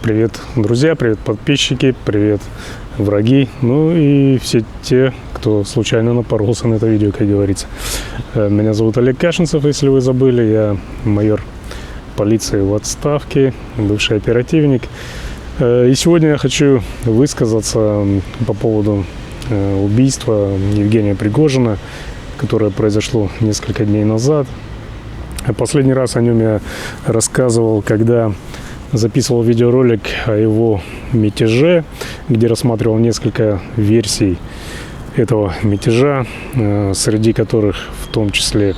Привет, друзья, привет, подписчики, привет, враги, ну и все те, кто случайно напоролся на это видео, как говорится. Меня зовут Олег Кашинцев, если вы забыли, я майор полиции в отставке, бывший оперативник. И сегодня я хочу высказаться по поводу убийства Евгения Пригожина, которое произошло несколько дней назад. Последний раз о нем я рассказывал, когда записывал видеоролик о его мятеже, где рассматривал несколько версий этого мятежа, среди которых в том числе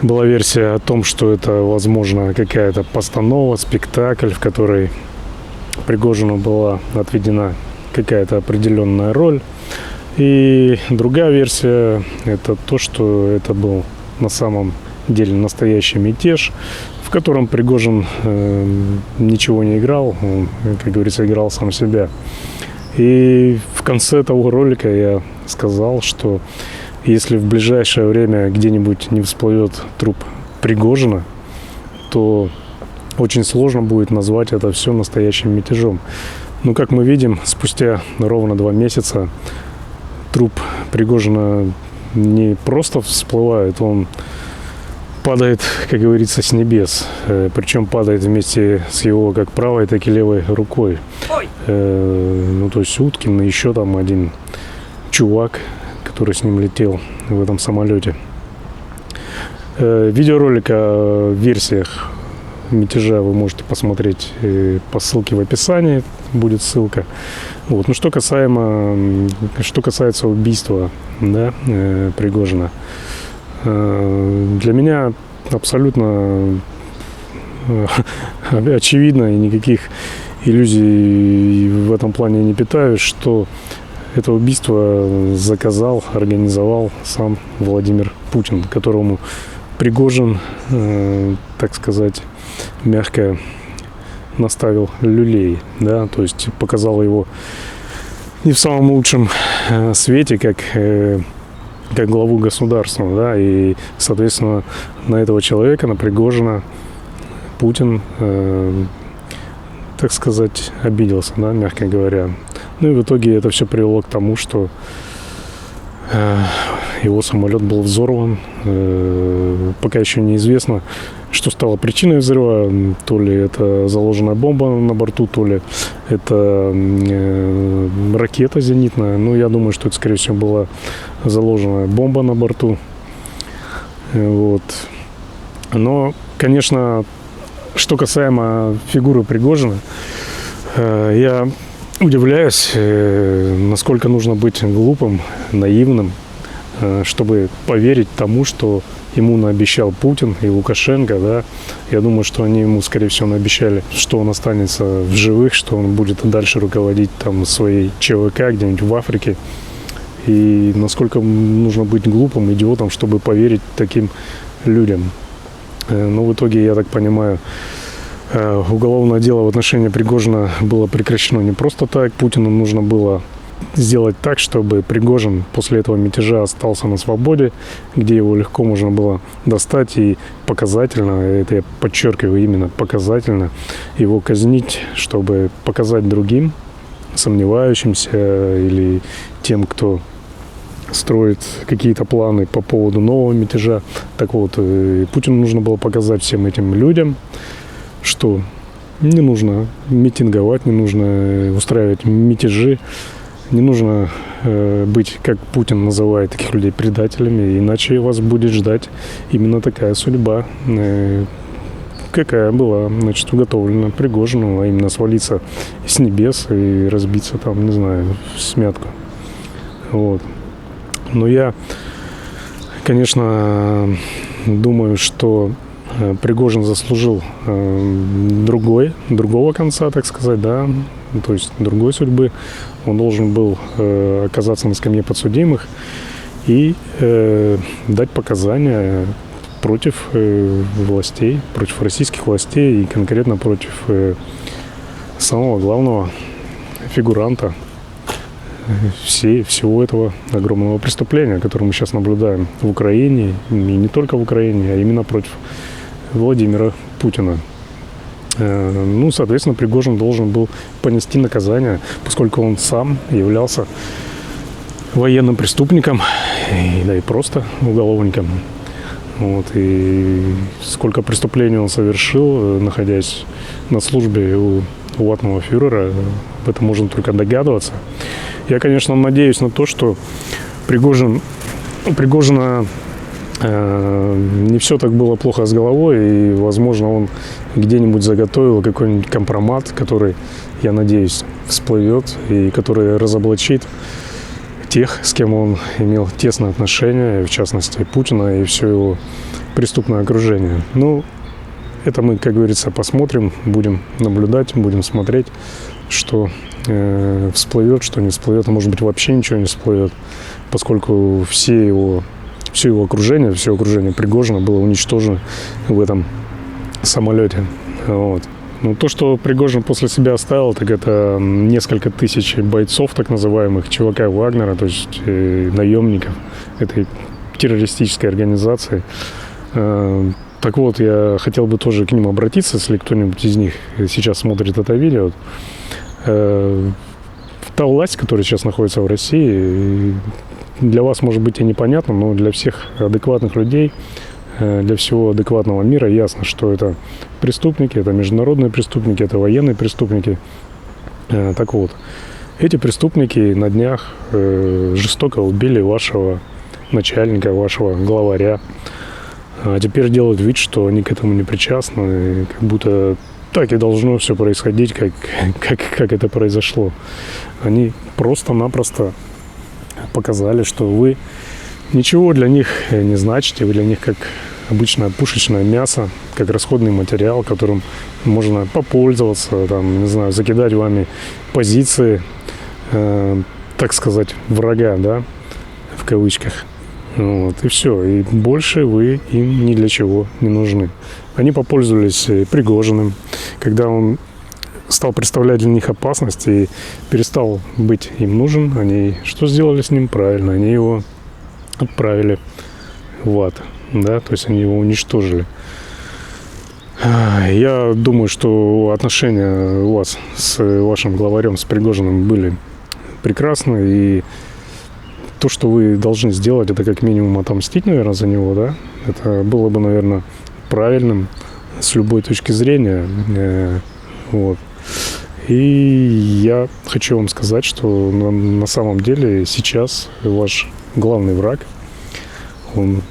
была версия о том, что это, возможно, какая-то постанова, спектакль, в которой Пригожину была отведена какая-то определенная роль. И другая версия – это то, что это был на самом деле настоящий мятеж, в котором Пригожин ничего не играл, он, как говорится, играл сам себя. И в конце того ролика я сказал, что если в ближайшее время где-нибудь не всплывет труп Пригожина, то очень сложно будет назвать это все настоящим мятежом. Но, как мы видим, спустя ровно 2 месяца труп Пригожина не просто всплывает, он падает, как говорится, с небес. Причем падает вместе с его как правой, так и левой рукой. Ну, то есть Уткин и еще там один чувак, который с ним летел в этом самолете. Видеоролик о версиях мятежа вы можете посмотреть по ссылке в описании. Будет ссылка. Вот. Ну, что касается убийства, да, Пригожина. Для меня абсолютно очевидно и никаких иллюзий в этом плане не питаю, что это убийство заказал, организовал сам Владимир Путин, которому Пригожин, так сказать, мягко наставил люлей, да, то есть показал его не в самом лучшем свете, как главу государства, да, и, соответственно, на этого человека, на Пригожина, Путин, так сказать, обиделся, да, мягко говоря. Ну и в итоге это все привело к тому, что его самолет был взорван. Пока еще неизвестно, что стало причиной взрыва. То ли это заложенная бомба на борту, то ли это ракета зенитная. Ну, я думаю, что это, скорее всего, была заложенная бомба на борту. Вот. Но, конечно, что касаемо фигуры Пригожина, я удивляюсь, насколько нужно быть глупым, наивным, чтобы поверить тому, что ему наобещал Путин и Лукашенко, да. Я думаю, что они ему, скорее всего, наобещали, что он останется в живых, что он будет дальше руководить там своей ЧВК где-нибудь в Африке. И насколько нужно быть глупым, идиотом, чтобы поверить таким людям. Но в итоге, я так понимаю, уголовное дело в отношении Пригожина было прекращено не просто так. Путину нужно было сделать так, чтобы Пригожин после этого мятежа остался на свободе, где его легко можно было достать и показательно, это я подчеркиваю именно показательно, его казнить, чтобы показать другим, сомневающимся или тем, кто строит какие-то планы по поводу нового мятежа. Так вот, Путину нужно было показать всем этим людям, что не нужно митинговать, не нужно устраивать мятежи, не нужно быть, как Путин называет таких людей, предателями, иначе вас будет ждать именно такая судьба, какая была, значит, уготовлена Пригожину, а именно свалиться с небес и разбиться там, не знаю, в смятку. Вот. Но я, конечно, думаю, что Пригожин заслужил другого конца, так сказать, да, то есть другой судьбы. Он должен был оказаться на скамье подсудимых и дать показания против властей, против российских властей и конкретно против самого главного фигуранта всего этого огромного преступления, которое мы сейчас наблюдаем в Украине, и не только в Украине, а именно против Владимира Путина. Ну, соответственно, Пригожин должен был понести наказание, поскольку он сам являлся военным преступником, да и просто уголовником. Вот, и сколько преступлений он совершил, находясь на службе у ватного фюрера, об этом можно только догадываться. Я, конечно, надеюсь на то, что Пригожина не все так было плохо с головой, и, возможно, он где-нибудь заготовил какой-нибудь компромат, который, я надеюсь, всплывет и который разоблачит тех, с кем он имел тесное отношение, в частности, Путина и все его преступное окружение. Ну, это мы, как говорится, посмотрим, будем наблюдать, будем смотреть, что всплывет, что не всплывет, а может быть, вообще ничего не всплывет, поскольку все его окружение, все окружение Пригожина было уничтожено в этом самолете. Вот. Ну, то, что Пригожин после себя оставил, так это несколько тысяч бойцов, так называемых, ЧВК Вагнера, то есть наемников этой террористической организации. Так вот, я хотел бы тоже к ним обратиться, если кто-нибудь из них сейчас смотрит это видео. Та власть, которая сейчас находится в России, для вас, может быть, и непонятно, но для всех адекватных людей, для всего адекватного мира ясно, что это преступники, это международные преступники, это военные преступники. Так вот, эти преступники на днях жестоко убили вашего начальника, вашего главаря. А теперь делают вид, что они к этому не причастны, как будто так и должно все происходить, как это произошло. Они просто-напросто показали, что вы ничего для них не значите, вы для них как обычное пушечное мясо, как расходный материал, которым можно попользоваться, там, не знаю, закидать вами позиции, так сказать, врага, да, в кавычках. Вот, и все. И больше вы им ни для чего не нужны. Они попользовались Пригожиным, когда он стал представлять для них опасность и перестал быть им нужен. Они что сделали с ним? Правильно, они его отправили в ад. Да? То есть они его уничтожили. Я думаю, что отношения у вас с вашим главарем, с Пригожиным, были прекрасны. И то, что вы должны сделать, это как минимум отомстить, наверное, за него, да? Это было бы, наверное, правильным с любой точки зрения. Вот. И я хочу вам сказать, что на самом деле сейчас ваш главный враг, он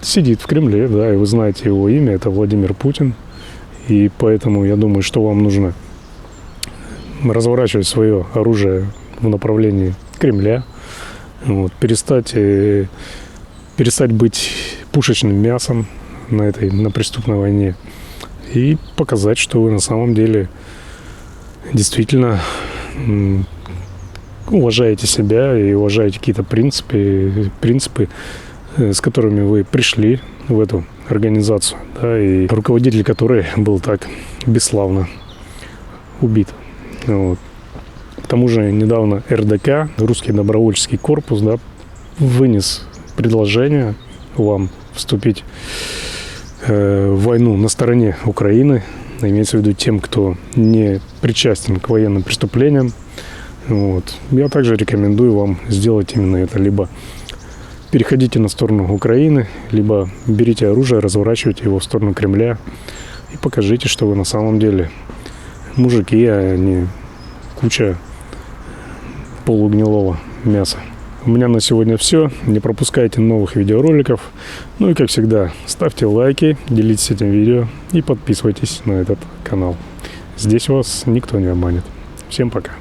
сидит в Кремле, да, и вы знаете его имя, это Владимир Путин. И поэтому я думаю, что вам нужно разворачивать свое оружие в направлении Кремля, вот, перестать быть пушечным мясом на преступной войне и показать, что вы на самом деле действительно уважаете себя и уважаете какие-то принципы, с которыми вы пришли в эту организацию, да, и руководитель которой был так бесславно убит. Вот. К тому же недавно РДК, Русский добровольческий корпус, да, вынес предложение вам вступить в войну на стороне Украины, имеется в виду тем, кто не причастен к военным преступлениям. Вот. Я также рекомендую вам сделать именно это. Либо переходите на сторону Украины, либо берите оружие, разворачивайте его в сторону Кремля и покажите, что вы на самом деле мужики, а не куча полугнилого мяса. У меня на сегодня все. Не пропускайте новых видеороликов. Ну и, как всегда, ставьте лайки, делитесь этим видео и подписывайтесь на этот канал. Здесь вас никто не обманет. Всем пока.